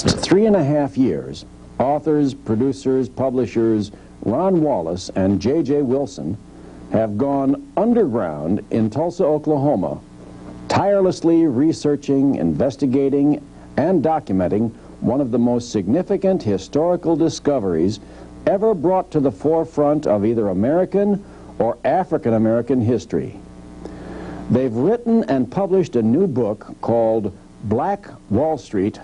last 3.5 years, authors, producers, publishers Ron Wallace and JayWilson have gone underground in Tulsa, Oklahoma, tirelessly researching, investigating, and documenting one of the most significant historical discoveries ever brought to the forefront of either American or African American history. They've written and published a new book called Black Wall Street,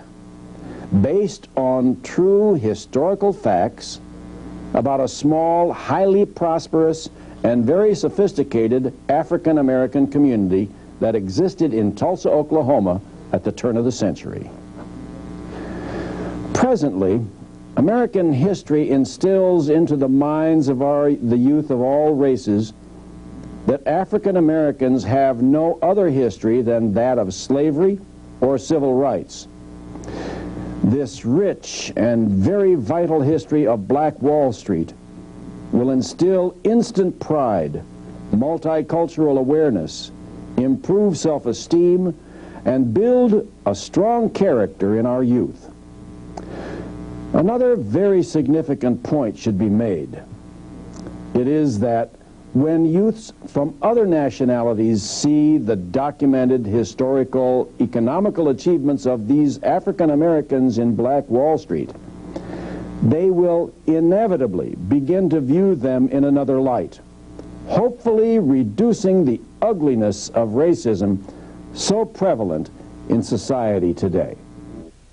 based on true historical facts about a small, highly prosperous, and very sophisticated African American community that existed in Tulsa, Oklahoma at the turn of the century. Presently, American history instills into the minds of the youth of all races that African Americans have no other history than that of slavery or civil rights. This rich and very vital history of Black Wall Street will instill instant pride, multicultural awareness, improve self-esteem, and build a strong character in our youth. Another very significant point should be made. It is that when youths from other nationalities see the documented historical, economical achievements of these African Americans in Black Wall Street, they will inevitably begin to view them in another light, hopefully reducing the ugliness of racism so prevalent in society today.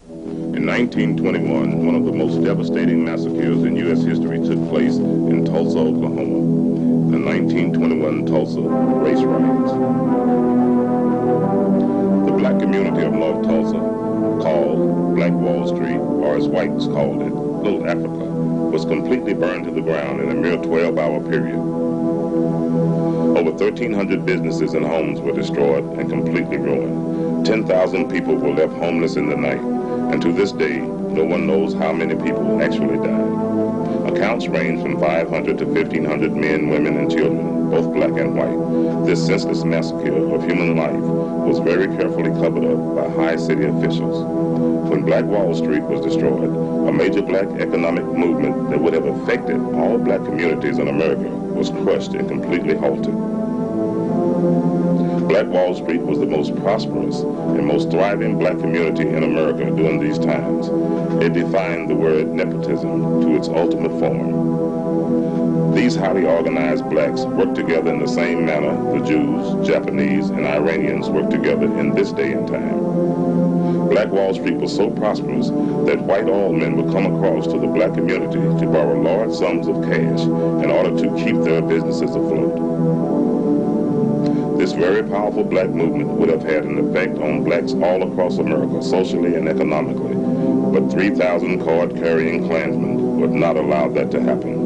In 1921, one of the most devastating massacres in U.S. history took place in Tulsa, Oklahoma. The 1921 Tulsa Race Riots. The black community of North Tulsa, called Black Wall Street, or as whites called it, Little Africa, was completely burned to the ground in a mere 12-hour period. Over 1,300 businesses and homes were destroyed and completely ruined. 10,000 people were left homeless in the night, and to this day, no one knows how many people actually died. Accounts range from 500 to 1,500 men, women, and children, both black and white. This senseless massacre of human life was very carefully covered up by high city officials. When Black Wall Street was destroyed, a major black economic movement that would have affected all black communities in America was crushed and completely halted. Black Wall Street was the most prosperous and most thriving black community in America during these times. It defined the word nepotism to its ultimate form. These highly organized blacks worked together in the same manner the Jews, Japanese, and Iranians work together in this day and time. Black Wall Street was so prosperous that white oil men would come across to the black community to borrow large sums of cash in order to keep their businesses afloat. This very powerful black movement would have had an effect on blacks all across America, socially and economically, but 3,000 card-carrying Klansmen would not allow that to happen.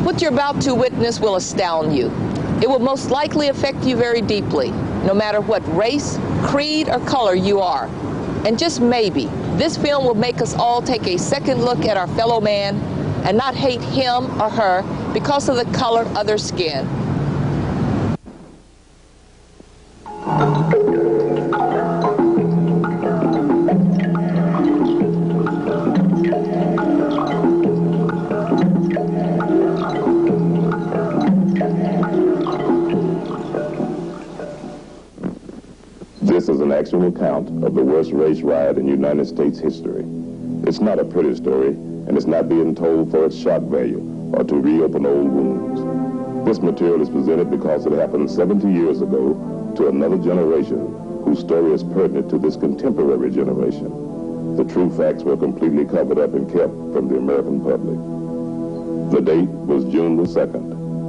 What you're about to witness will astound you. It will most likely affect you very deeply, no matter what race, creed, or color you are. And just maybe, this film will make us all take a second look at our fellow man and not hate him or her because of the color of their skin. This is an actual account of the worst race riot in United States history. It's not a pretty story, and it's not being told for its shock value or to reopen old wounds. This material is presented because it happened 70 years ago to another generation whose story is pertinent to this contemporary generation. The true facts were completely covered up and kept from the American public. The date was June the 2nd,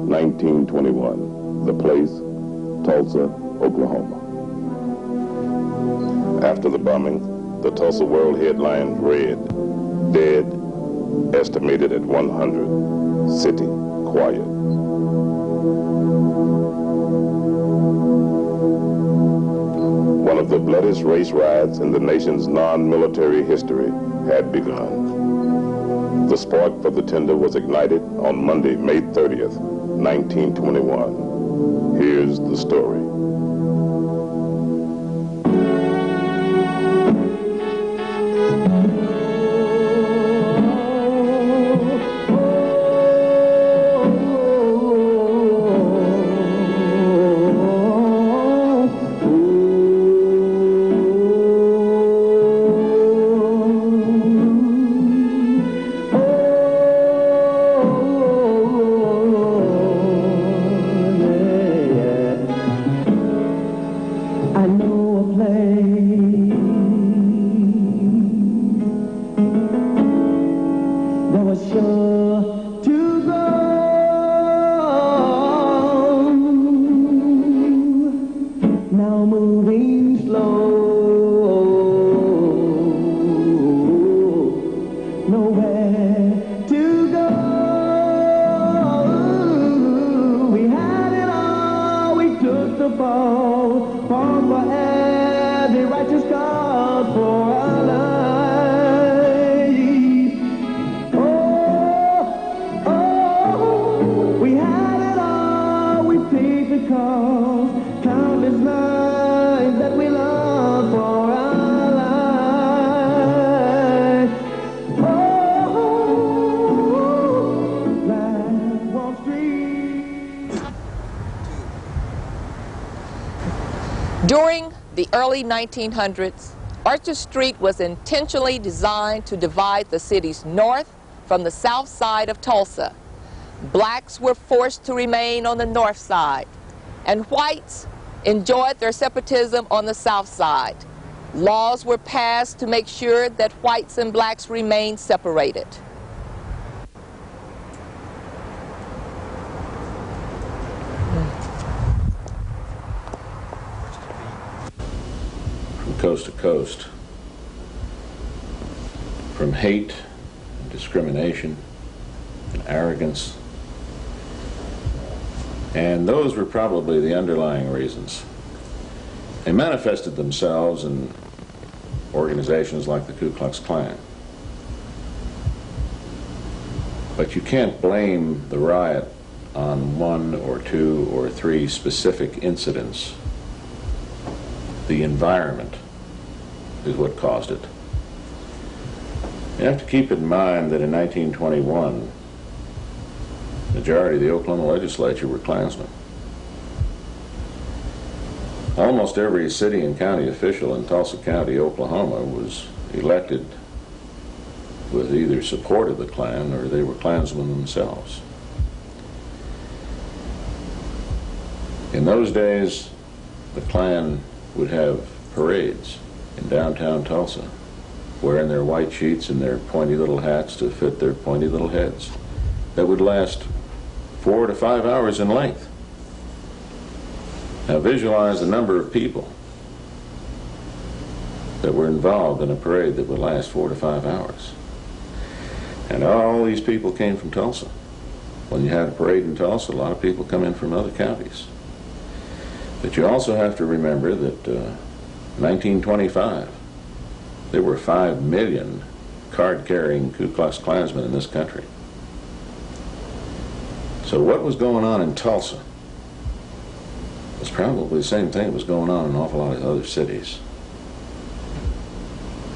1921. The place, Tulsa, Oklahoma. After the bombing, the Tulsa World headline read, "Dead, estimated at 100, city quiet. One of the bloodiest race riots in the nation's non-military history had begun. The spark for the tinder was ignited on Monday, May 30th, 1921. Here's the story. During the early 1900s, Archer Street was intentionally designed to divide the city's north from the south side of Tulsa. Blacks were forced to remain on the north side, and whites enjoyed their separatism on the south side. Laws were passed to make sure that whites and blacks remained separated. From coast to coast, from hate, and discrimination, and arrogance, and those were probably the underlying reasons. They manifested themselves in organizations like the Ku Klux Klan. But you can't blame the riot on one or two or three specific incidents. The environment is what caused it. You have to keep in mind that in 1921, the majority of the Oklahoma legislature were Klansmen. Almost every city and county official in Tulsa County, Oklahoma, was elected with either support of the Klan or they were Klansmen themselves. In those days, the Klan would have parades in downtown Tulsa, wearing their white sheets and their pointy little hats to fit their pointy little heads, that would last 4 to 5 hours in length. Now visualize the number of people that were involved in a parade that would last 4 to 5 hours. And all these people came from Tulsa. When you had a parade in Tulsa, a lot of people come in from other counties. But you also have to remember that 1925, there were 5 million card-carrying Ku Klux Klansmen in this country. So what was going on in Tulsa was probably the same thing that was going on in an awful lot of other cities.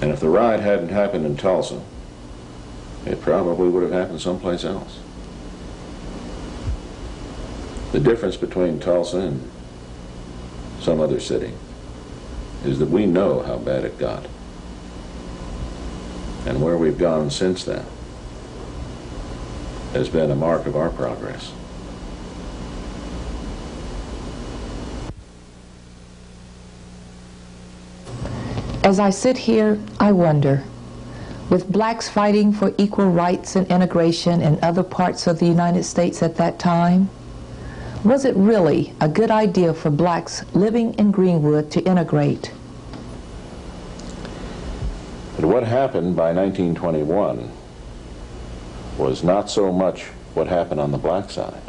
And if the riot hadn't happened in Tulsa, it probably would have happened someplace else. The difference between Tulsa and some other city is that we know how bad it got and where we've gone since then has been a mark of our progress. As I sit here, I wonder, with blacks fighting for equal rights and integration in other parts of the United States at that time, was it really a good idea for blacks living in Greenwood to integrate? But what happened by 1921 was not so much what happened on the black side,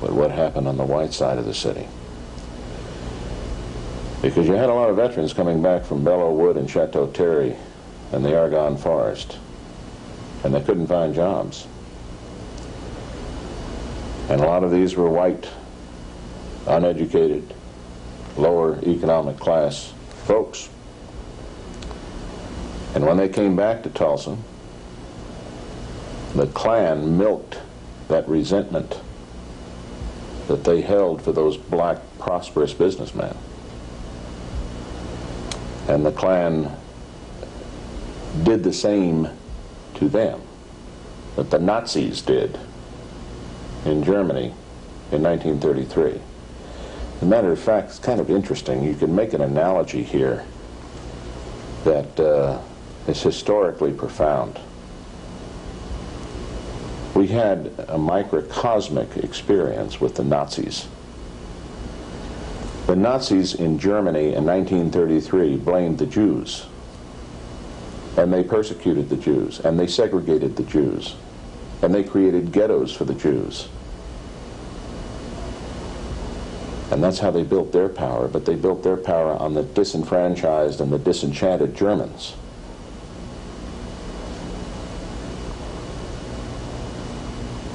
but what happened on the white side of the city. Because you had a lot of veterans coming back from Belleau Wood and Chateau Thierry and the Argonne Forest, and they couldn't find jobs. And a lot of these were white, uneducated, lower economic class folks. And when they came back to Tulsa, the Klan milked that resentment that they held for those black, prosperous businessmen. And the Klan did the same to them that the Nazis did in Germany in 1933. As a matter of fact, it's kind of interesting. You can make an analogy here that is historically profound. We had a microcosmic experience with the Nazis. The Nazis in Germany in 1933 blamed the Jews, and they persecuted the Jews, and they segregated the Jews, and they created ghettos for the Jews. And that's how they built their power, but they built their power on the disenfranchised and the disenchanted Germans.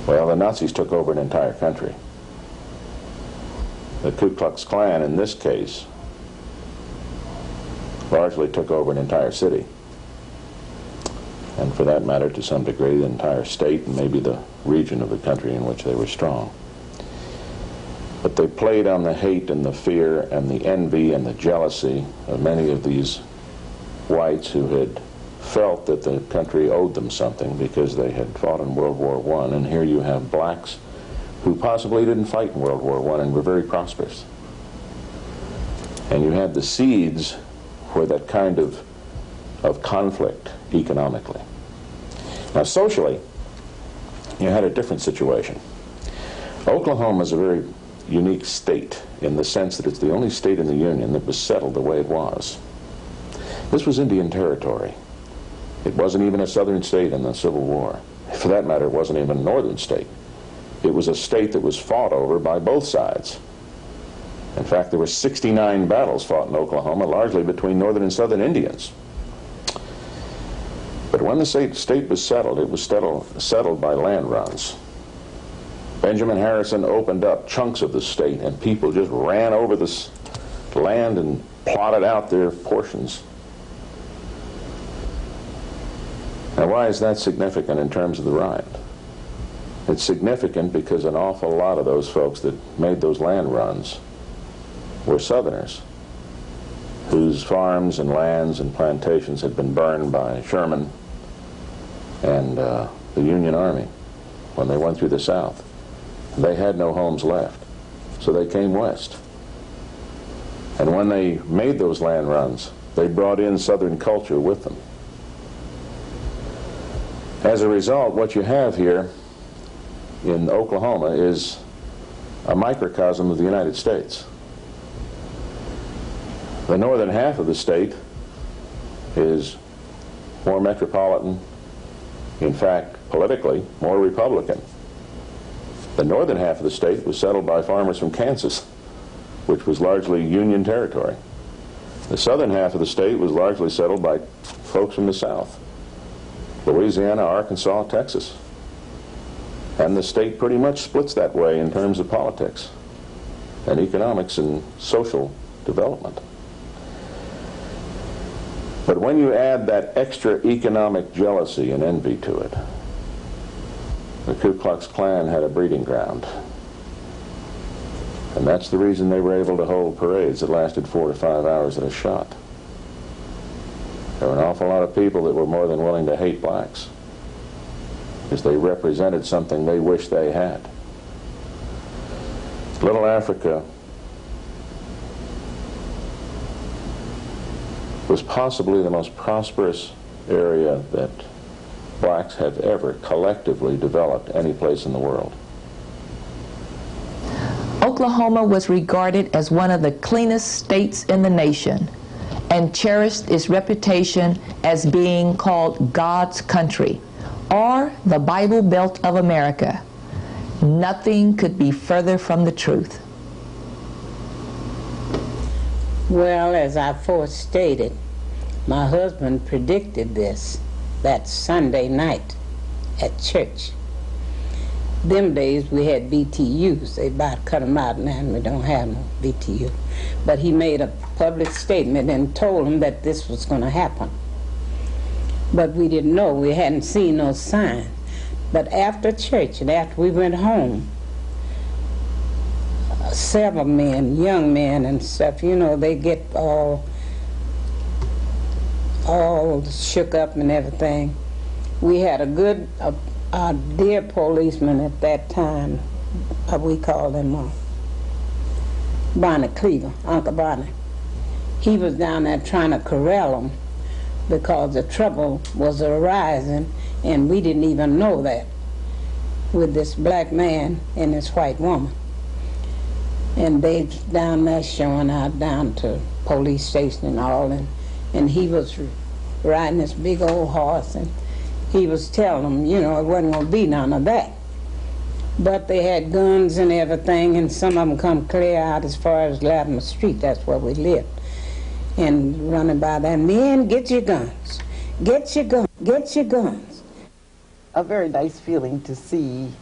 Well, the Nazis took over an entire country. The Ku Klux Klan, in this case, largely took over an entire city. And for that matter, to some degree, the entire state and maybe the region of the country in which they were strong. But they played on the hate and the fear and the envy and the jealousy of many of these whites who had felt that the country owed them something because they had fought in World War I. And here you have blacks who possibly didn't fight in World War I and were very prosperous. And you had the seeds for that kind of conflict economically. Now socially, you had a different situation. Oklahoma is a very unique state in the sense that it's the only state in the Union that was settled the way it was. This was Indian territory. It wasn't even a southern state in the Civil War. For that matter, it wasn't even a northern state. It was a state that was fought over by both sides. In fact, there were 69 battles fought in Oklahoma, largely between northern and southern Indians. But when the state was settled, it was settled by land runs. Benjamin Harrison opened up chunks of the state, and people just ran over this land and plotted out their portions. Now, why is that significant in terms of the riot? It's significant because an awful lot of those folks that made those land runs were Southerners whose farms and lands and plantations had been burned by Sherman and the Union Army when they went through the South. They had no homes left, so they came west. And when they made those land runs, they brought in Southern culture with them. As a result, what you have here in Oklahoma is a microcosm of the United States. The northern half of the state is more metropolitan, in fact, politically, more Republican. The northern half of the state was settled by farmers from Kansas, which was largely Union territory. The southern half of the state was largely settled by folks from the South, Louisiana, Arkansas, Texas. And the state pretty much splits that way in terms of politics and economics and social development. But when you add that extra economic jealousy and envy to it, the Ku Klux Klan had a breeding ground. And that's the reason they were able to hold parades that lasted 4 to 5 hours at a shot. There were an awful lot of people that were more than willing to hate blacks because they represented something they wished they had. Little Africa was possibly the most prosperous area that blacks have ever collectively developed any place in the world. Oklahoma was regarded as one of the cleanest states in the nation and cherished its reputation as being called God's country. or the Bible Belt of America. Nothing could be further from the truth. Well, as I first stated, my husband predicted this that Sunday night at church. Them days we had BTUs. They about cut them out now and we don't have no BTU. But he made a public statement and told them that this was going to happen. But we didn't know. We hadn't seen no sign. But after church and after we went home, several men, young men and stuff, you know, they get all shook up and everything. We had a good, dear policeman at that time, we called him Bonnie Cleaver, Uncle Bonnie. He was down there trying to corral them because the trouble was arising, and we didn't even know that, with this black man and this white woman. And they down there showing out down to police station and all, and he was riding this big old horse, and he was telling them, you know, it wasn't going to be none of that. But they had guns and everything, and some of them come clear out as far as Latimer Street. That's where we lived. And running by that, men, get your guns. Get your guns. Get your guns. A very nice feeling to see,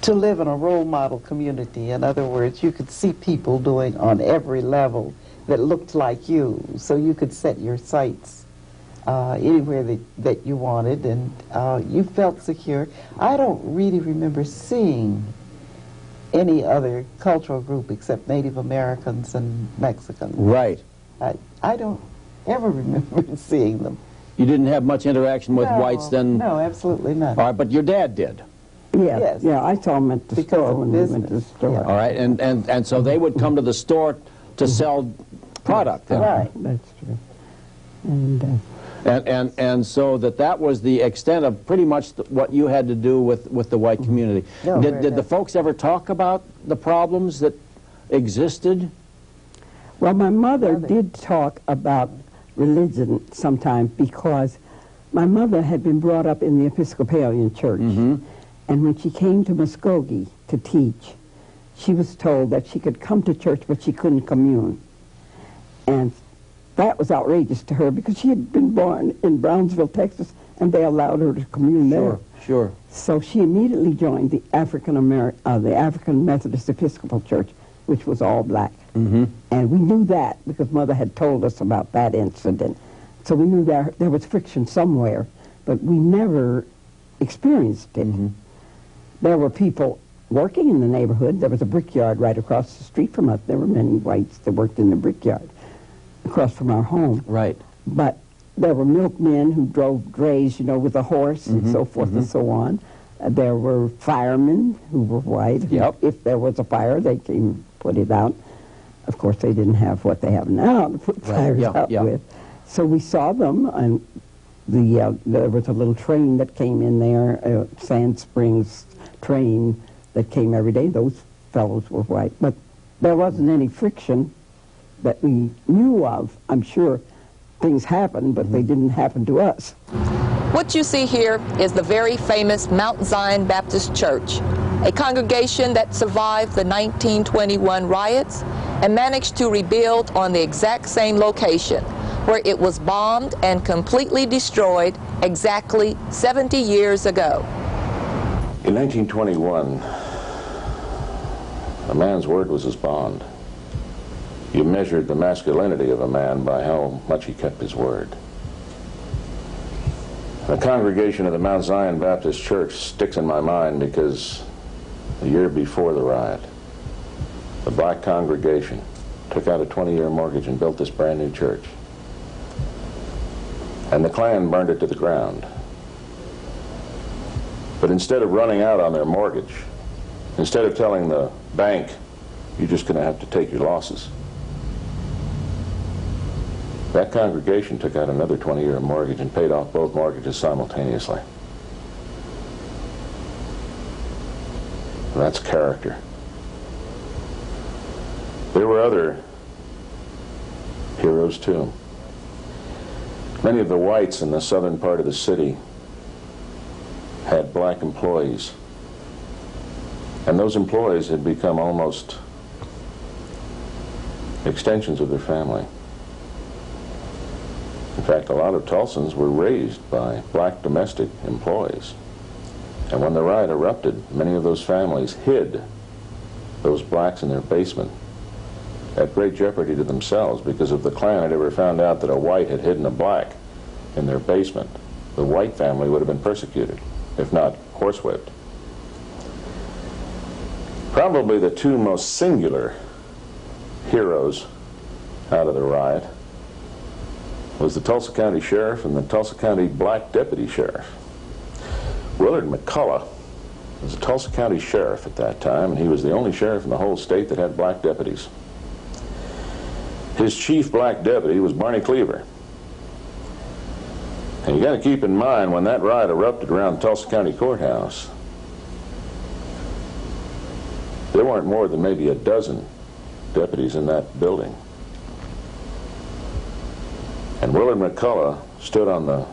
to live in a role model community. In other words, you could see people doing on every level that looked like you, so you could set your sights anywhere that you wanted, and you felt secure. I don't really remember seeing any other cultural group except Native Americans and Mexicans. Right. I don't ever remember seeing them. You didn't have much interaction with whites then? No, absolutely not. All right, but your dad did. Yeah, Yes. yeah, I saw them at the store when we went to the store. Yeah. All right, and so they would come to the store to sell product then. Right. That's true. And And so that was the extent of pretty much what you had to do with the white community. No, did the folks ever talk about the problems that existed? well, my mother did talk about religion sometimes because my mother had been brought up in the Episcopalian church. Mm-hmm. And when she came to Muskogee to teach, she was told that she could come to church, but she couldn't commune. And that was outrageous to her because she had been born in Brownsville, Texas, and they allowed her to commune there. Sure. So she immediately joined the African Methodist Episcopal Church, which was all black. Mm-hmm. And we knew that because Mother had told us about that incident. So we knew there was friction somewhere, but we never experienced it. Mm-hmm. There were people working in the neighborhood. There was a brickyard right across the street from us. There were many whites that worked in the brickyard across from our home. Right. But there were milkmen who drove drays, you know, with a horse and so forth and so on. There were firemen who were white. Yep. If there was a fire, they came and put it out. Of course, they didn't have what they have now to put fires out with. So we saw them, and there was a little train that came in there, Sand Springs train that came every day. Those fellows were white. But there wasn't any friction that we knew of. I'm sure things happened, but they didn't happen to us. What you see here is the very famous Mount Zion Baptist Church, a congregation that survived the 1921 riots and managed to rebuild on the exact same location where it was bombed and completely destroyed exactly 70 years ago. In 1921, a man's word was his bond. You measured the masculinity of a man by how much he kept his word. The congregation of the Mount Zion Baptist Church sticks in my mind because the year before the riot, the black congregation took out a 20-year mortgage and built this brand new church. And the Klan burned it to the ground. But instead of running out on their mortgage, instead of telling the bank, you're just going to have to take your losses, that congregation took out another 20-year mortgage and paid off both mortgages simultaneously. That's character. There were other heroes too. Many of the whites in the southern part of the city had black employees. And those employees had become almost extensions of their family. In fact, a lot of Tulsans were raised by black domestic employees. And when the riot erupted, many of those families hid those blacks in their basement at great jeopardy to themselves, because if the Klan had ever found out that a white had hidden a black in their basement, the white family would have been persecuted, if not horsewhipped. Probably the two most singular heroes out of the riot was the Tulsa County Sheriff and the Tulsa County Black Deputy Sheriff. Willard McCullough was a Tulsa County Sheriff at that time, and he was the only sheriff in the whole state that had black deputies. His chief black deputy was Barney Cleaver. And you got to keep in mind, when that riot erupted around the Tulsa County Courthouse, there weren't more than maybe a dozen deputies in that building. And Willard McCullough stood on the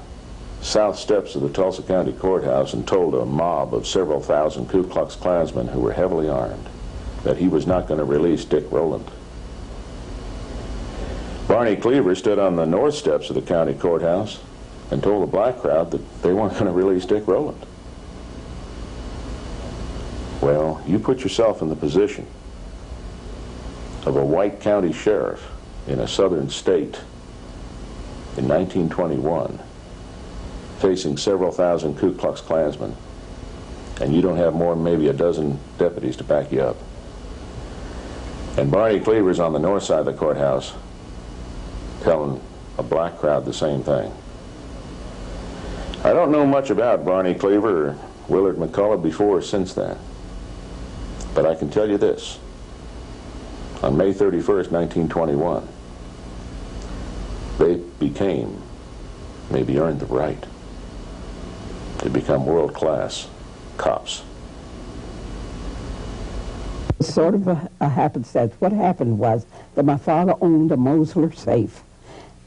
south steps of the Tulsa County Courthouse and told a mob of several thousand Ku Klux Klansmen who were heavily armed that he was not going to release Dick Rowland. Barney Cleaver stood on the north steps of the county courthouse and told the black crowd that they weren't going to release Dick Rowland. Well, you put yourself in the position of a white county sheriff in a southern state in 1921, facing several thousand Ku Klux Klansmen, and you don't have more than maybe a dozen deputies to back you up. And Barney Cleaver's on the north side of the courthouse telling a black crowd the same thing. I don't know much about Barney Cleaver or Willard McCullough before or since then, but I can tell you this. On May 31st, 1921, they became, maybe earned the right, to become world-class cops. Sort of a happenstance. What happened was that my father owned a Mosler safe,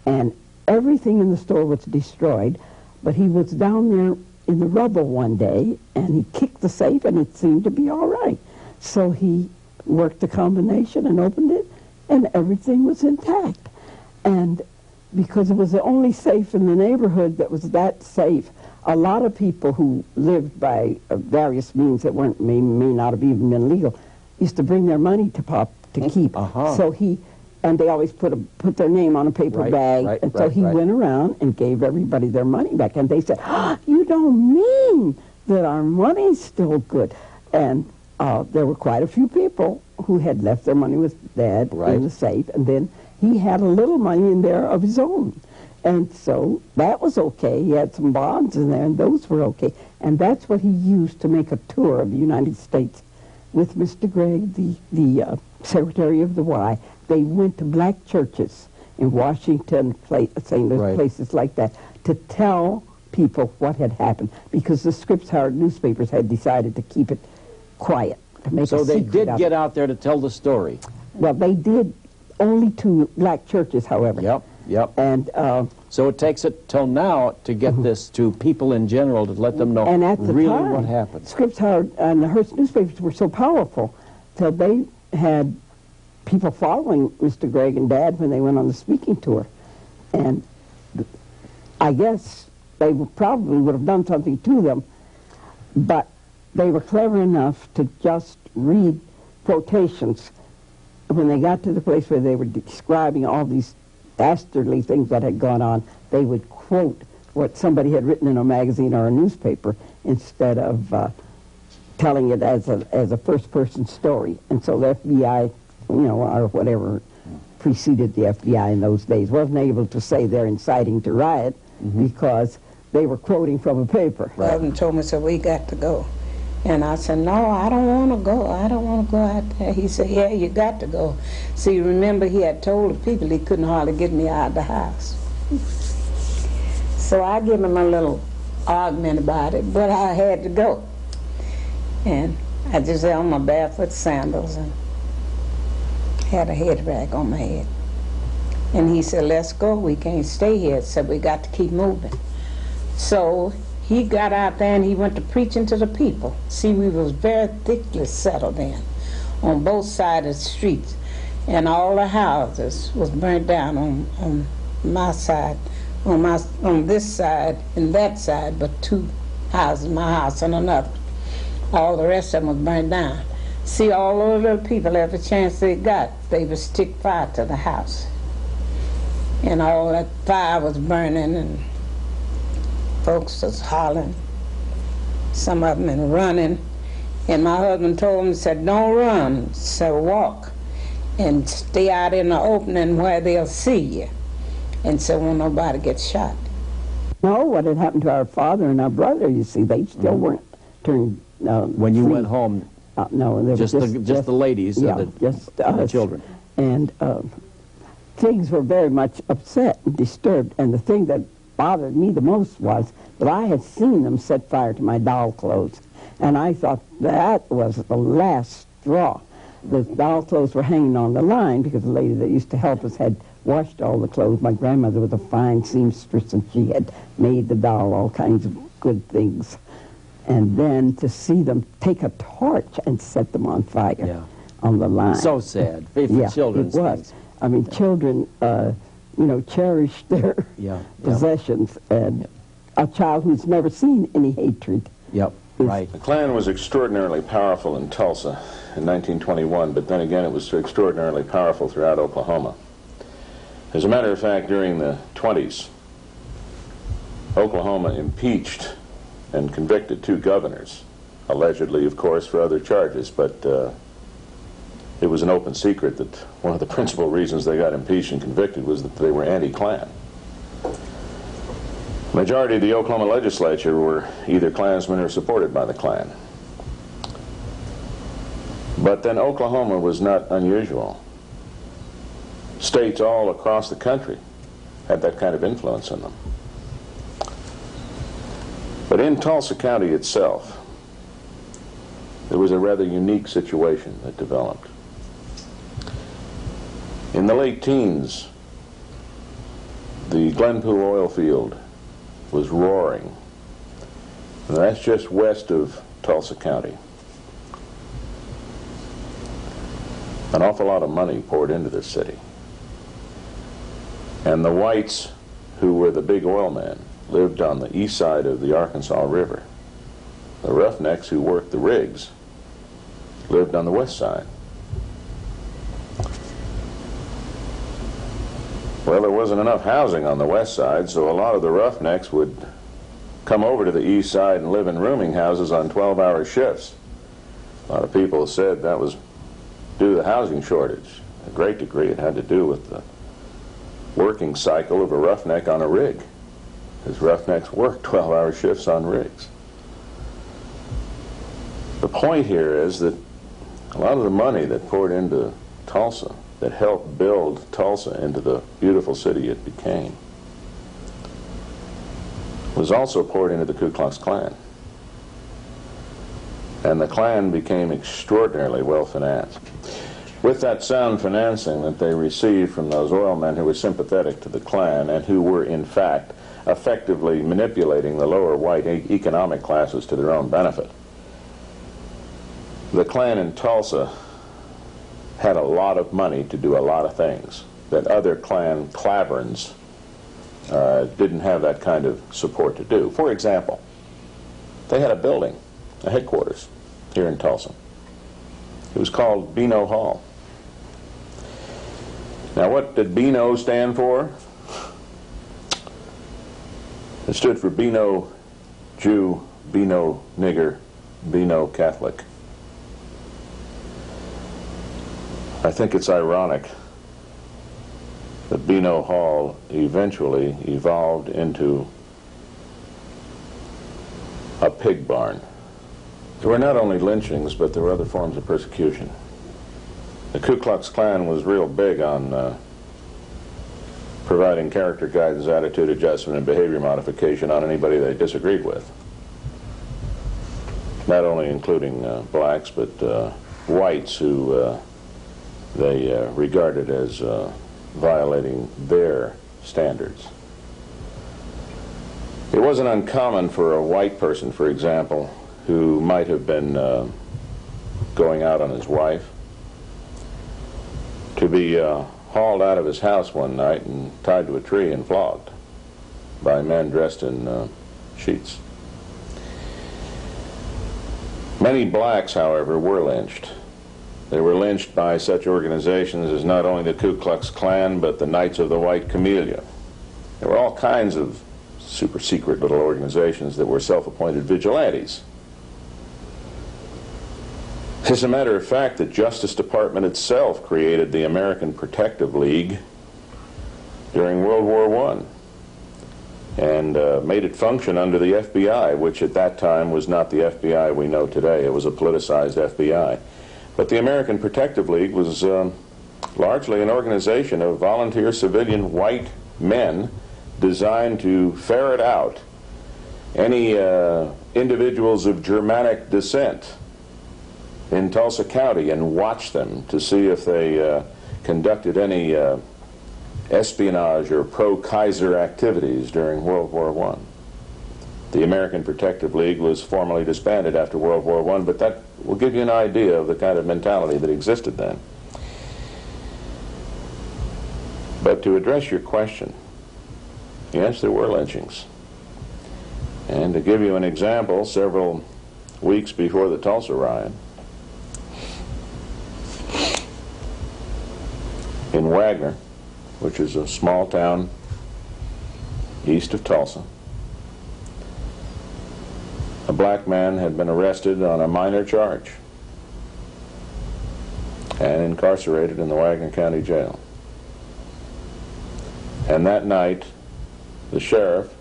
and everything in the store was destroyed, but he was down there in the rubble one day, and he kicked the safe, and it seemed to be all right. So he worked the combination and opened it, and everything was intact. And because it was the only safe in the neighborhood that was that safe, a lot of people who lived by various means that weren't may not have even been legal used to bring their money to keep. So and they always put their name on a paper bag, and so he went around and gave everybody their money back. And they said, "Oh, you don't mean that our money's still good?" And there were quite a few people who had left their money with Dad in the safe, and then he had a little money in there of his own. And so that was okay. He had some bonds in there, and those were okay. And that's what he used to make a tour of the United States with Mr. Gregg, the Secretary of the Y. They went to black churches in Washington, St. Louis, places like that, to tell people what had happened, because the Scripps-Howard newspapers had decided to keep it quiet. To make so they did get out there to tell the story. Well, they did, only to black churches, however. Yep. And so it takes it till now to get this to people in general, to let them know and at the really time, what happened. Scripps-Howard and the Hearst newspapers were so powerful that they had people following Mr. Gregg and Dad when they went on the speaking tour. And I guess they probably would have done something to them, but they were clever enough to just read quotations. When they got to the place where they were describing all these dastardly things that had gone on, they would quote what somebody had written in a magazine or a newspaper instead of telling it as a first-person story. And so the FBI, or whatever preceded the FBI in those days, wasn't able to say they're inciting to riot because they were quoting from a paper. Reverend told me, so we got to go. And I said, no, I don't want to go. I don't want to go out there. He said, yeah, you got to go. See, remember, he had told the people he couldn't hardly get me out of the house. So I gave him a little argument about it, but I had to go. And I just had on my barefoot sandals and had a head rag on my head. And he said, let's go. We can't stay here. So we got to keep moving. So he got out there and he went to preaching to the people. See, we was very thickly settled in on both sides of the streets, and all the houses was burnt down on my side, on this side and that side, but two houses, my house and another. All the rest of them was burnt down. See, all those little people, every chance they got, they would stick fire to the house. And all that fire was burning, and folks was hollering, some of them and running. And my husband told me, said, don't run, said walk, and stay out in the opening where they'll see you. And so won't nobody get shot. No, what had happened to our father and our brother, you see, they still weren't turned when you went home, no, they just the ladies, yeah, the children. And things were very much upset and disturbed. And the thing that bothered me the most was that I had seen them set fire to my doll clothes. And I thought that was the last straw. The doll clothes were hanging on the line because the lady that used to help us had washed all the clothes. My grandmother was a fine seamstress, and she had made the doll all kinds of good things. And then to see them take a torch and set them on fire on the line. So sad for children. It was. Things. I mean, children, cherish their possessions, and a child who's never seen any hatred. Yep, right. The Klan was extraordinarily powerful in Tulsa in 1921, but then again it was extraordinarily powerful throughout Oklahoma. As a matter of fact, during the 20s, Oklahoma impeached and convicted 2 governors, allegedly, of course, for other charges, but it was an open secret that one of the principal reasons they got impeached and convicted was that they were anti-Klan. The majority of the Oklahoma legislature were either Klansmen or supported by the Klan. But then Oklahoma was not unusual. States all across the country had that kind of influence in them. But in Tulsa County itself, there was a rather unique situation that developed. In the late teens, the Glenpool oil field was roaring. And that's just west of Tulsa County. An awful lot of money poured into this city. And the whites, who were the big oil men, lived on the east side of the Arkansas River. The roughnecks who worked the rigs lived on the west side. Well, there wasn't enough housing on the west side, so a lot of the roughnecks would come over to the east side and live in rooming houses on 12-hour shifts. A lot of people said that was due to the housing shortage. A great degree it had to do with the working cycle of a roughneck on a rig. Because roughnecks worked 12-hour shifts on rigs. The point here is that a lot of the money that poured into Tulsa, that helped build Tulsa into the beautiful city it became, was also poured into the Ku Klux Klan. And the Klan became extraordinarily well financed. With that sound financing that they received from those oil men who were sympathetic to the Klan and who were in fact effectively manipulating the lower white economic classes to their own benefit, the Klan in Tulsa had a lot of money to do a lot of things that other Klan claverns didn't have that kind of support to do. For example, they had a building, a headquarters, here in Tulsa. It was called Beano Hall. Now, what did Beano stand for? It stood for Beano Jew, Beano nigger, Beano Catholic. I think it's ironic that Beano Hall eventually evolved into a pig barn. There were not only lynchings, but there were other forms of persecution. The Ku Klux Klan was real big on providing character guidance, attitude adjustment, and behavior modification on anybody they disagreed with. Not only including blacks, but whites who they regarded as violating their standards. It wasn't uncommon for a white person, for example, who might have been going out on his wife, to be hauled out of his house one night and tied to a tree and flogged by men dressed in sheets. Many blacks, however, were lynched. They were lynched by such organizations as not only the Ku Klux Klan, but the Knights of the White Camellia. There were all kinds of super secret little organizations that were self-appointed vigilantes. As a matter of fact, the Justice Department itself created the American Protective League during World War I and made it function under the FBI, which at that time was not the FBI we know today. It was a politicized FBI. But the American Protective League was largely an organization of volunteer civilian white men designed to ferret out any individuals of Germanic descent in Tulsa County and watch them to see if they conducted any espionage or pro-Kaiser activities during World War I. The American Protective League was formally disbanded after World War I, but that will give you an idea of the kind of mentality that existed then. But to address your question, yes, there were lynchings. And to give you an example, several weeks before the Tulsa riot, in Wagner, which is a small town east of Tulsa, a black man had been arrested on a minor charge and incarcerated in the Wagner County Jail. And that night, the sheriff,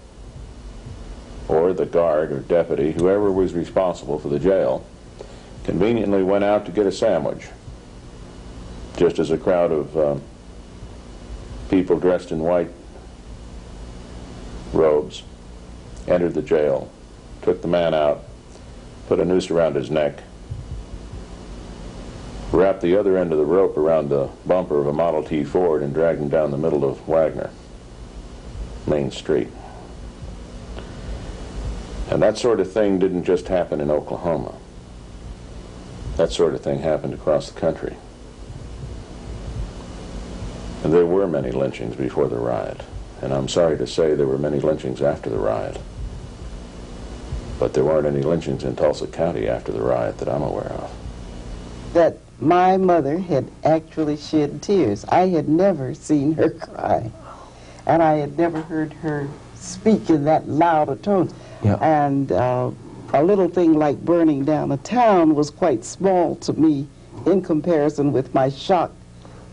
or the guard or deputy, whoever was responsible for the jail, conveniently went out to get a sandwich, just as a crowd of people dressed in white robes entered the jail, took the man out, put a noose around his neck, wrapped the other end of the rope around the bumper of a Model T Ford, and dragged him down the middle of Wagner Main Street. And that sort of thing didn't just happen in Oklahoma. That sort of thing happened across the country. And there were many lynchings before the riot. And I'm sorry to say there were many lynchings after the riot. But there weren't any lynchings in Tulsa County after the riot that I'm aware of. That my mother had actually shed tears. I had never seen her cry. And I had never heard her speak in that loud a tone. Yeah. And a little thing like burning down a town was quite small to me in comparison with my shock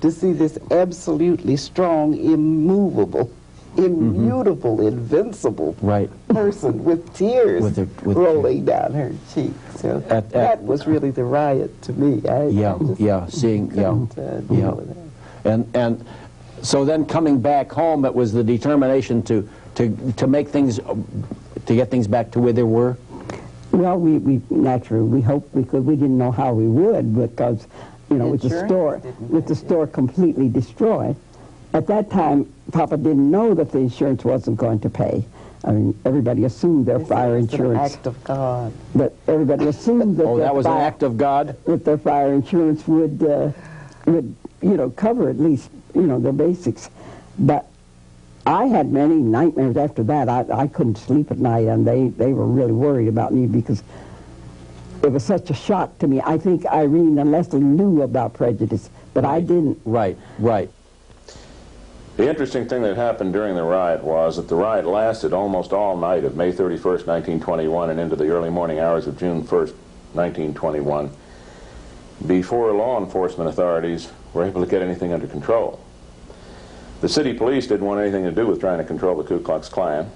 to see this absolutely strong, immovable, immutable, invincible person with tears rolling down her cheeks. So that was really the riot to me. And so then coming back home, it was the determination to make things, to get things back to where they were? Well, we naturally, we hoped we could. We didn't know how we would because, you know, with the store completely destroyed. At that time, Papa didn't know that the insurance wasn't going to pay. I mean, everybody assumed their fire insurance. An act of God. But everybody assumed that that was an act of God? That their fire insurance would, you know, cover at least, you know, their basics. But I had many nightmares after that. I couldn't sleep at night, and they were really worried about me because it was such a shock to me. I think Irene and Leslie knew about prejudice, but I didn't. Right. The interesting thing that happened during the riot was that the riot lasted almost all night of May 31st, 1921, and into the early morning hours of June 1st, 1921, before law enforcement authorities were able to get anything under control. The city police didn't want anything to do with trying to control the Ku Klux Klan.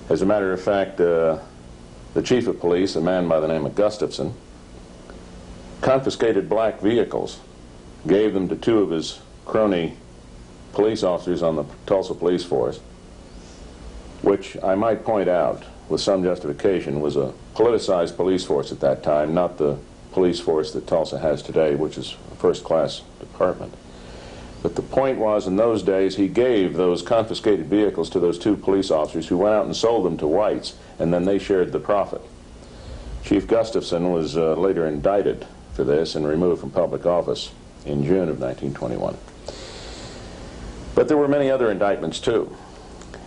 As a matter of fact, the chief of police, a man by the name of Gustafson, confiscated black vehicles, gave them to two of his crony police officers on the Tulsa police force, which I might point out, with some justification, was a politicized police force at that time, not the police force that Tulsa has today, which is a first-class department. But the point was, in those days, he gave those confiscated vehicles to those 2 police officers who went out and sold them to whites, and then they shared the profit. Chief Gustafson was later indicted for this and removed from public office in June of 1921. But there were many other indictments, too.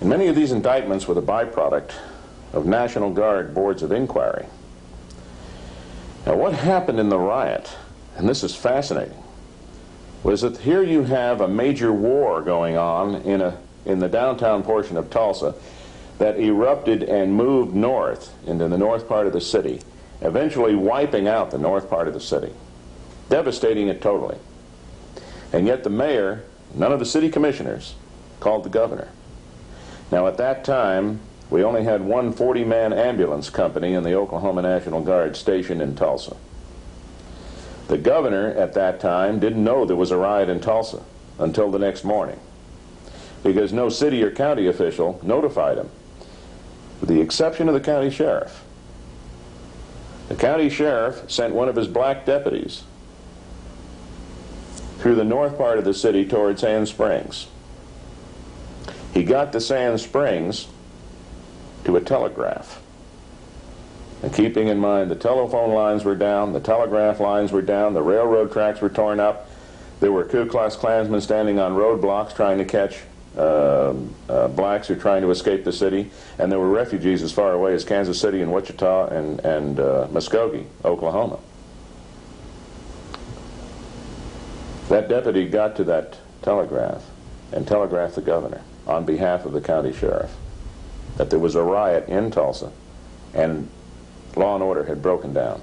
And many of these indictments were the byproduct of National Guard boards of inquiry. Now, what happened in the riot, and this is fascinating, was that here you have a major war going on in the downtown portion of Tulsa that erupted and moved north into the north part of the city, eventually wiping out the north part of the city, devastating it totally. And yet the mayor, none of the city commissioners, called the governor. Now, at that time, we only had one 40-man ambulance company in the Oklahoma National Guard stationed in Tulsa. The governor at that time didn't know there was a riot in Tulsa until the next morning, because no city or county official notified him, with the exception of the county sheriff. The county sheriff sent one of his black deputies through the north part of the city toward Sand Springs. He got to Sand Springs to a telegraph. And keeping in mind the telephone lines were down, the telegraph lines were down, the railroad tracks were torn up, there were Ku Klux Klansmen standing on roadblocks trying to catch blacks who were trying to escape the city, and there were refugees as far away as Kansas City and Wichita and Muskogee, Oklahoma. That deputy got to that telegraph and telegraphed the governor on behalf of the county sheriff that there was a riot in Tulsa and law and order had broken down.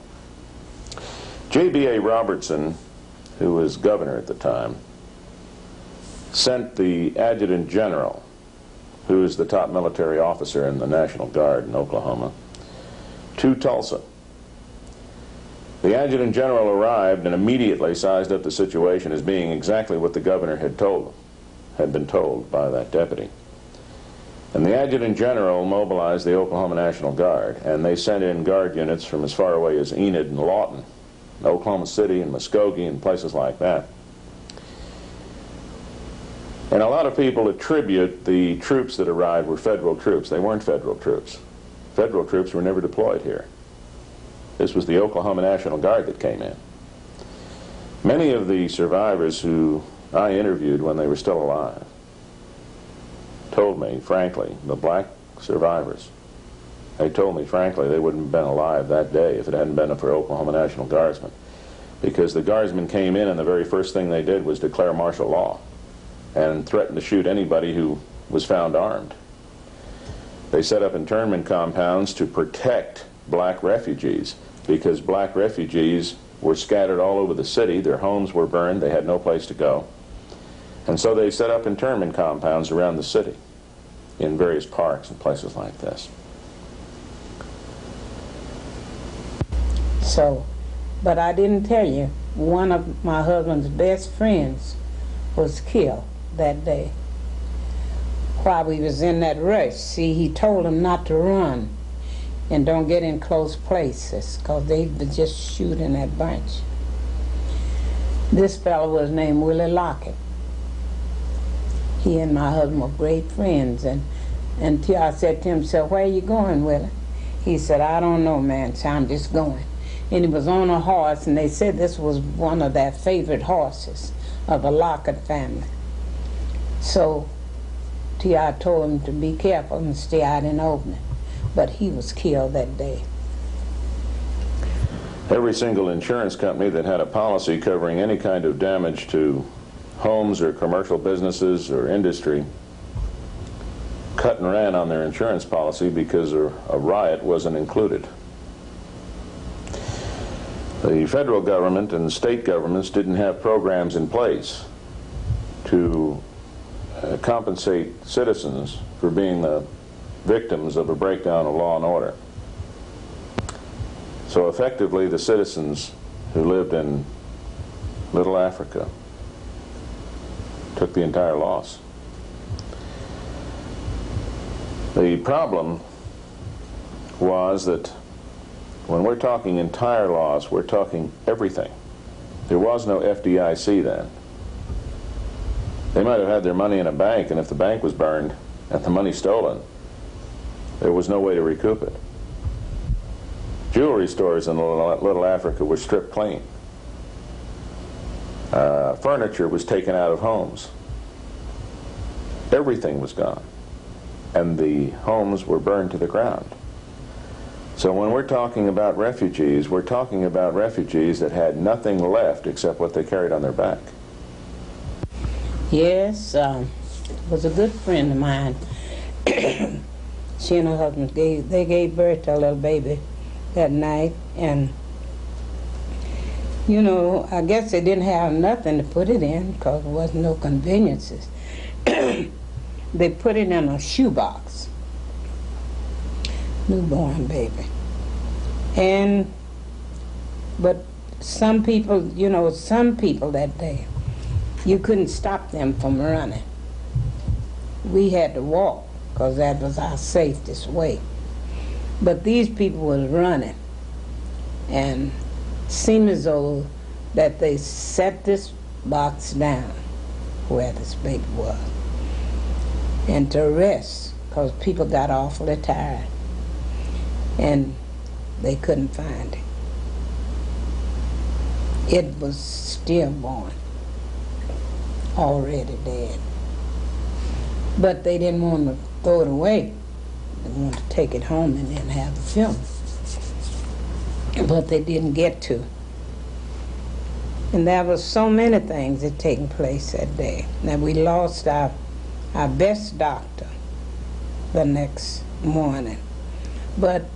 J.B.A. Robertson, who was governor at the time, sent the adjutant general, who is the top military officer in the National Guard in Oklahoma, to Tulsa. The adjutant general arrived and immediately sized up the situation as being exactly what the governor had been told by that deputy. And the adjutant general mobilized the Oklahoma National Guard, and they sent in guard units from as far away as Enid and Lawton, Oklahoma City and Muskogee and places like that. And a lot of people attribute the troops that arrived were federal troops. They weren't federal troops. Federal troops were never deployed here. This was the Oklahoma National Guard that came in. Many of the survivors who I interviewed when they were still alive told me, frankly, the black survivors, they told me, frankly, they wouldn't have been alive that day if it hadn't been for Oklahoma National Guardsmen. Because the Guardsmen came in and the very first thing they did was declare martial law and threatened to shoot anybody who was found armed. They set up internment compounds to protect black refugees, because black refugees were scattered all over the city, their homes were burned, they had no place to go. And so they set up internment compounds around the city in various parks and places like this. So, but I didn't tell you, one of my husband's best friends was killed that day while we was in that rush. See, he told him not to run and don't get in close places, because they were just shooting that bunch. This fellow was named Willie Lockett. He and my husband were great friends, and until I said to him, so where are you going, Willie? He said, I don't know, man, so I'm just going. And he was on a horse, and they said this was one of their favorite horses of the Lockett family. So I told him to be careful and stay out in the opening. But he was killed that day. Every single insurance company that had a policy covering any kind of damage to homes or commercial businesses or industry cut and ran on their insurance policy because a riot wasn't included. The federal government and state governments didn't have programs in place to compensate citizens for being the victims of a breakdown of law and order. So effectively, the citizens who lived in Little Africa took the entire loss. The problem was that when we're talking entire loss, we're talking everything. There was no FDIC then. They might have had their money in a bank, and if the bank was burned and the money stolen, there was no way to recoup it. Jewelry stores in Little Africa were stripped clean. Furniture was taken out of homes. Everything was gone. And the homes were burned to the ground. So when we're talking about refugees, we're talking about refugees that had nothing left except what they carried on their back. Yes, was a good friend of mine. She and her husband, they gave birth to a little baby that night, and you know, I guess they didn't have nothing to put it in because there wasn't no conveniences. They put it in a shoebox, newborn baby. But some people, you know, some people that day, you couldn't stop them from running. We had to walk because that was our safest way. But these people was running, and seemed as though that they set this box down where this baby was and to rest because people got awfully tired and they couldn't find it. It was stillborn, already dead. But they didn't want to throw it away. They wanted to take it home and then have the funeral. But they didn't get to. And there was so many things that taken place that day. Now we lost our best doctor the next morning. But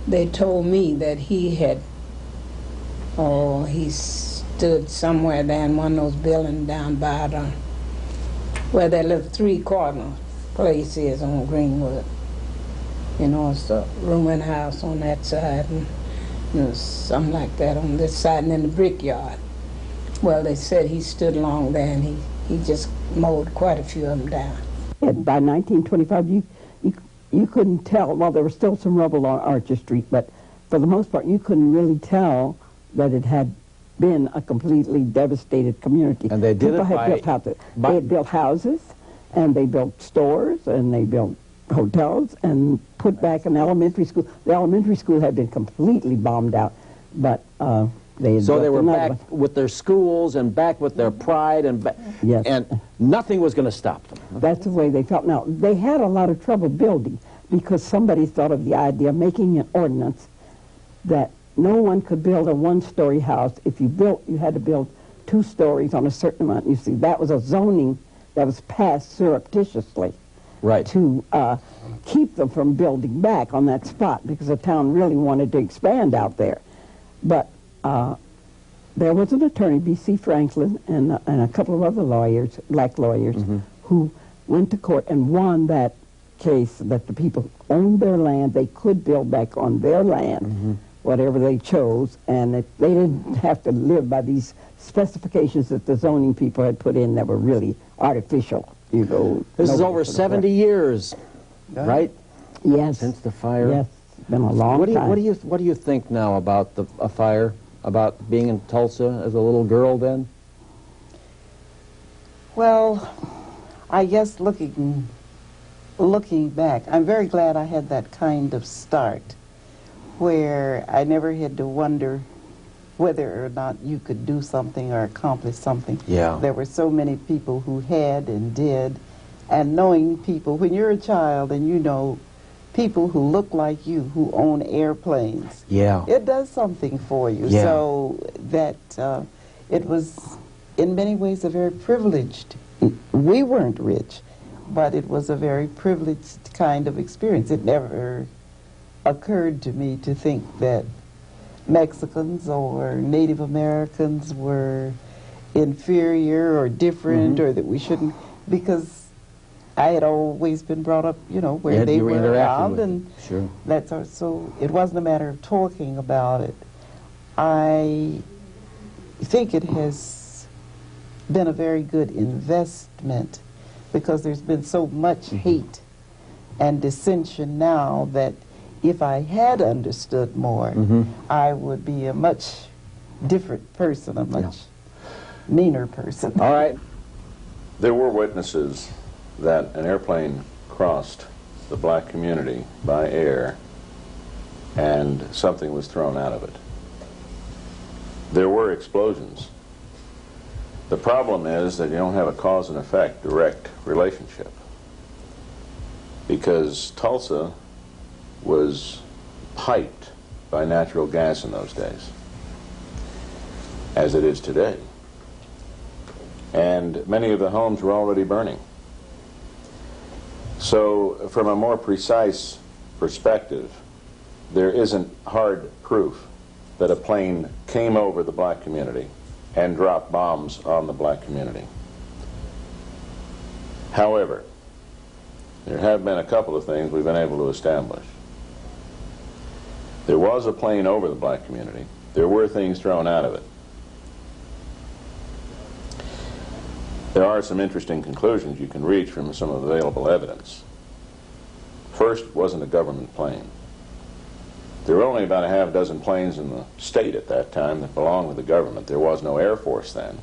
they told me that he stood somewhere there in one of those buildings down by where that little 3 Cardinal place is on Greenwood. You know, it's a ruined house on that side, and you know, something like that on this side, and in the brickyard. Well, they said he stood along there, and he just mowed quite a few of them down. By 1925, you couldn't tell. Well, there was still some rubble on Archer Street, but for the most part, you couldn't really tell that it had been a completely devastated community. And they did People it had by... built houses. They had built houses, and they built stores, and they built hotels, and put back an elementary school. The elementary school had been completely bombed out, but they had So they were back with their schools and back with their pride, and yes. and nothing was going to stop them. That's the way they felt. Now, they had a lot of trouble building because somebody thought of the idea of making an ordinance that no one could build a one-story house. If you built, you had to build 2 stories on a certain amount. You see, that was a zoning that was passed surreptitiously. Right. To keep them from building back on that spot because the town really wanted to expand out there. But there was an attorney, B.C. Franklin, and a couple of other lawyers, black lawyers, who went to court and won that case that the people owned their land. They could build back on their land, whatever they chose, and they didn't have to live by these specifications that the zoning people had put in that were really artificial. You know, this is over 70 years, right? Yes. Since the fire. Yes, it's been a long time. What do you think now about a fire? About being in Tulsa as a little girl then? Well, I guess looking back, I'm very glad I had that kind of start where I never had to wonder whether or not you could do something or accomplish something. Yeah. There were so many people who had and did, and knowing people, when you're a child and you know people who look like you, who own airplanes, yeah, it does something for you. Yeah. So that it was in many ways a very privileged, we weren't rich, but it was a very privileged kind of experience. It never occurred to me to think that Mexicans or Native Americans were inferior or different, or that we shouldn't, because I had always been brought up, you know, where they were around, and sure. that's our, so it wasn't a matter of talking about it. I think it has been a very good investment because there's been so much hate and dissension now that if I had understood more, I would be a much different person, a much meaner person. All right. There were witnesses that an airplane crossed the black community by air and something was thrown out of it. There were explosions. The problem is that you don't have a cause and effect direct relationship, because Tulsa was piped by natural gas in those days, as it is today. And many of the homes were already burning. So from a more precise perspective, there isn't hard proof that a plane came over the black community and dropped bombs on the black community. However, there have been a couple of things we've been able to establish. There was a plane over the black community. There were things thrown out of it. There are some interesting conclusions you can reach from some of the available evidence. First, it wasn't a government plane. There were only about a half dozen planes in the state at that time that belonged to the government. There was no Air Force then.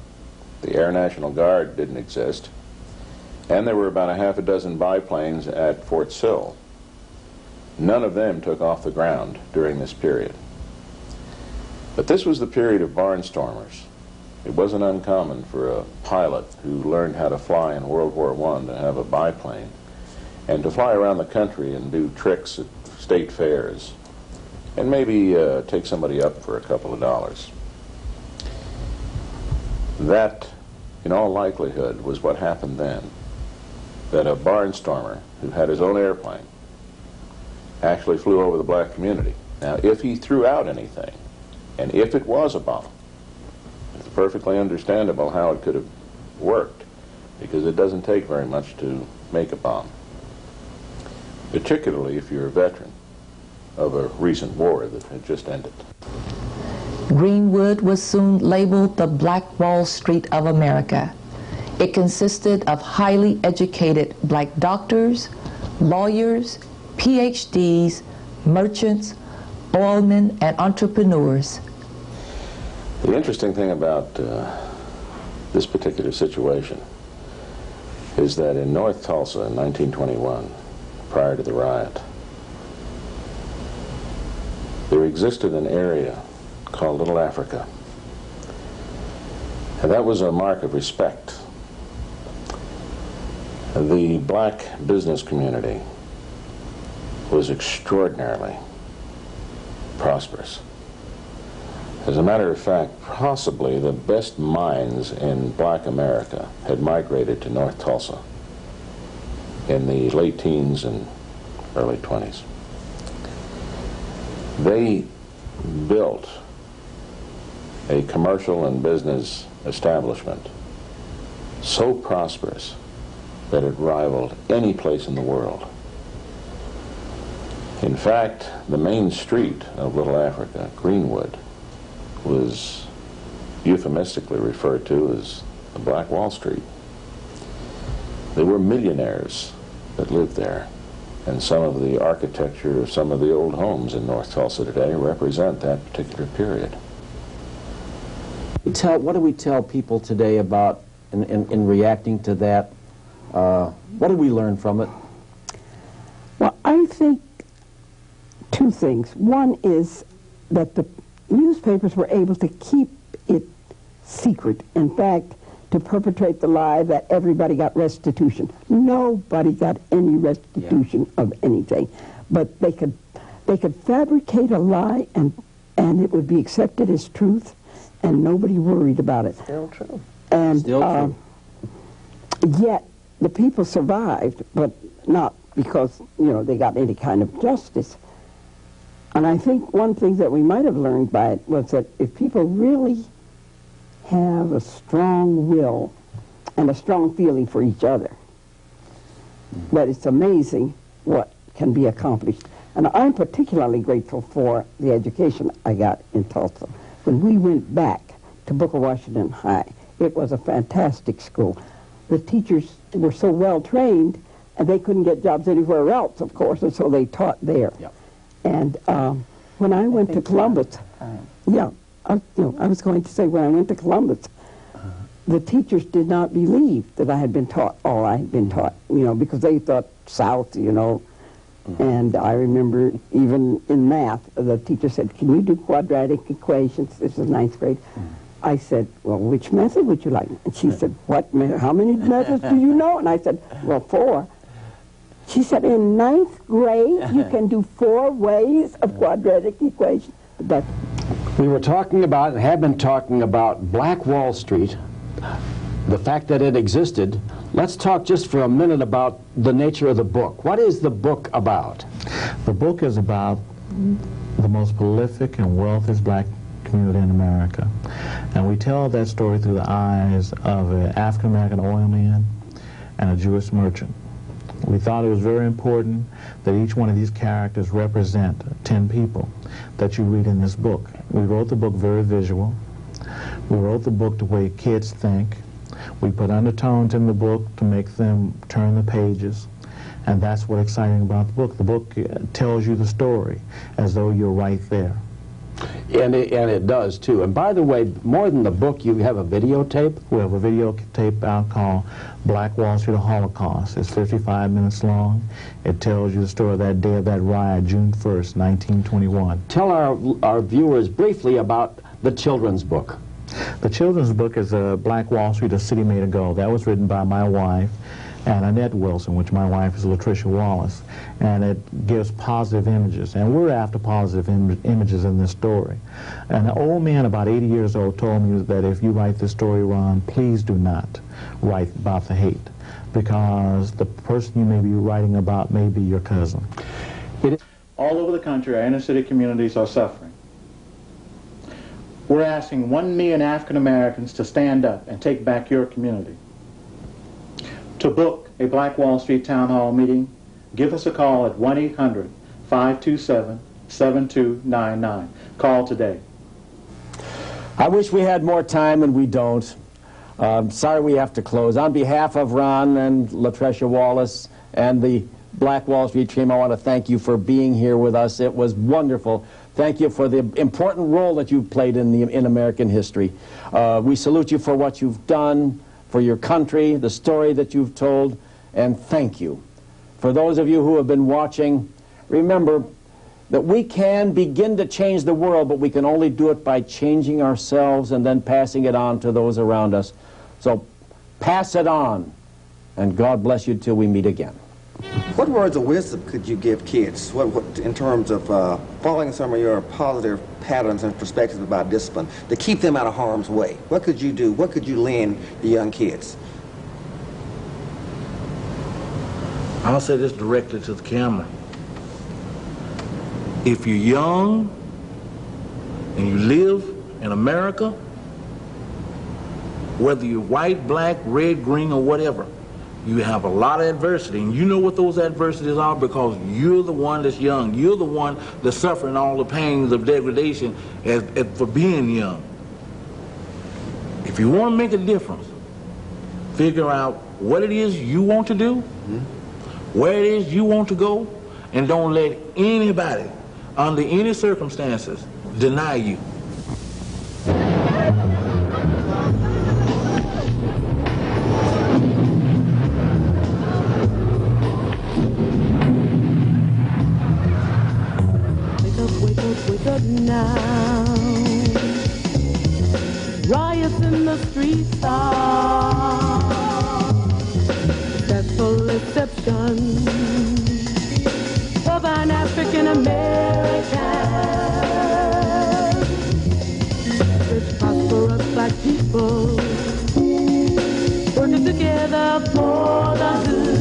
The Air National Guard didn't exist. And there were about a half a dozen biplanes at Fort Sill. None of them took off the ground during this period. But this was the period of barnstormers. It wasn't uncommon for a pilot who learned how to fly in World War I to have a biplane and to fly around the country and do tricks at state fairs and maybe take somebody up for a couple of dollars. That, in all likelihood, was what happened then. That a barnstormer who had his own airplane actually flew over the black community. Now, if he threw out anything, and if it was a bomb, it's perfectly understandable how it could have worked, because it doesn't take very much to make a bomb, particularly if you're a veteran of a recent war that had just ended. Greenwood was soon labeled the Black Wall Street of America. It consisted of highly educated black doctors, lawyers, PhDs, merchants, oilmen, and entrepreneurs. The interesting thing about this particular situation is that in North Tulsa in 1921, prior to the riot, there existed an area called Little Africa. And that was a mark of respect. The black business community was extraordinarily prosperous. As a matter of fact, possibly the best minds in black America had migrated to North Tulsa in the late teens and early 20s. They built a commercial and business establishment so prosperous that it rivaled any place in the world. In fact, the main street of Little Africa, Greenwood, was euphemistically referred to as the Black Wall Street. There were millionaires that lived there, and some of the architecture of some of the old homes in North Tulsa today represent that particular period. What do we tell people today about, in reacting to that? What did we learn from it? Well, I think two things. One is that the newspapers were able to keep it secret. In fact, to perpetrate the lie that everybody got restitution. Nobody got any restitution of anything. But they could fabricate a lie and it would be accepted as truth, and nobody worried about it. Still true. And Still true. Yet the people survived, but not because, they got any kind of justice. And I think one thing that we might have learned by it was that if people really have a strong will and a strong feeling for each other, that it's amazing what can be accomplished. And I'm particularly grateful for the education I got in Tulsa. When we went back to Booker Washington High, it was a fantastic school. The teachers were so well trained, and they couldn't get jobs anywhere else, of course, and so they taught there. Yep. And when I went to Columbus, I was going to say, when I went to Columbus, the teachers did not believe that I had been taught all I had been taught, you know, because they thought South, you know. And I remember even in math, the teacher said, "Can you do quadratic equations?" This is 9th grade. I said, "Well, which method would you like?" And she said, "What? How many methods do you know?" And I said, "Well, 4." She said, "In 9th grade, you can do 4 ways of quadratic equations." But we were talking about, and have been talking about, Black Wall Street, the fact that it existed. Let's talk just for a minute about the nature of the book. What is the book about? The book is about the most prolific and wealthiest black community in America. And we tell that story through the eyes of an African-American oil man and a Jewish merchant. We thought it was very important that each one of these characters represent 10 people that you read in this book. We wrote the book very visual. We wrote the book the way kids think. We put undertones in the book to make them turn the pages, and that's what's exciting about the book. The book tells you the story as though you're right there. And it does, too. And by the way, more than the book, you have a videotape? We have a videotape out called Black Wall Street, the Holocaust. It's 55 minutes long. It tells you the story of that day of that riot, June 1st, 1921. Tell our viewers briefly about the children's book. The children's book is Black Wall Street, A City Made to Go. That was written by my wife and Annette Wilson, which my wife is Latricia Wallace, and it gives positive images, and we're after positive images in this story. And an old man about 80 years old told me that if you write this story, Ron, please do not write about the hate, because the person you may be writing about may be your cousin. All over the country, our inner city communities are suffering. We're asking 1 million African Americans to stand up and take back your community. To book a Black Wall Street Town Hall meeting, give us a call at 1-800-527-7299. Call today. I wish we had more time, and we don't. Sorry we have to close. On behalf of Ron and Latricia Wallace and the Black Wall Street team, I want to thank you for being here with us. It was wonderful. Thank you for the important role that you've played in American history. We salute you for what you've done, for your country, the story that you've told, and thank you. For those of you who have been watching, remember that we can begin to change the world, but we can only do it by changing ourselves and then passing it on to those around us. So pass it on, and God bless you till we meet again. What words of wisdom could you give kids what in terms of following some of your positive patterns and perspectives about discipline to keep them out of harm's way? What could you do? What could you lend the young kids? I'll say this directly to the camera. If you're young and you live in America, whether you're white, black, red, green, or whatever, you have a lot of adversity, and you know what those adversities are because you're the one that's young. You're the one that's suffering all the pains of degradation for being young. If you want to make a difference, figure out what it is you want to do, where it is you want to go, and don't let anybody, under any circumstances, deny you. Wake up now. Riots in the streets are that's a reception of an African American. It's prosperous black people working together for the good.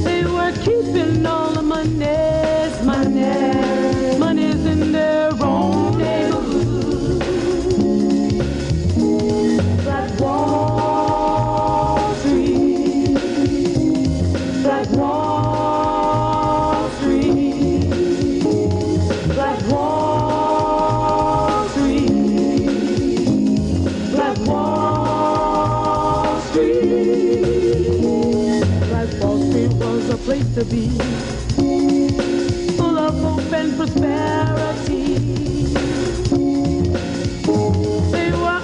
They were keeping all the money's in their own neighborhood. Black Wall Street, Black Wall Street, Black Wall Street, Black Wall Street. Black Wall Street was a place to be, hope and prosperity. They were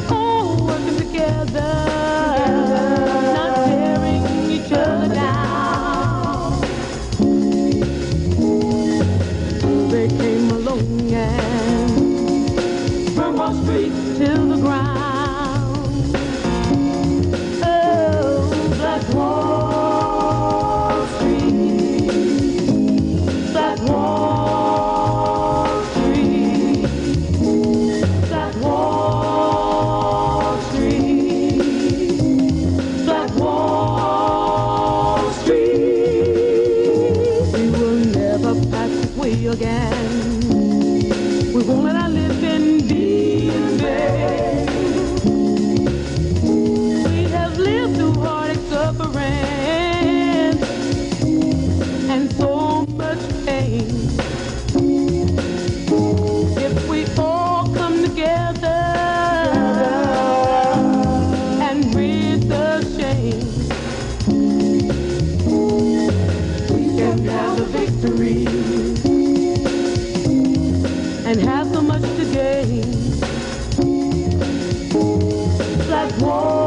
and have so much to gain. Black Wall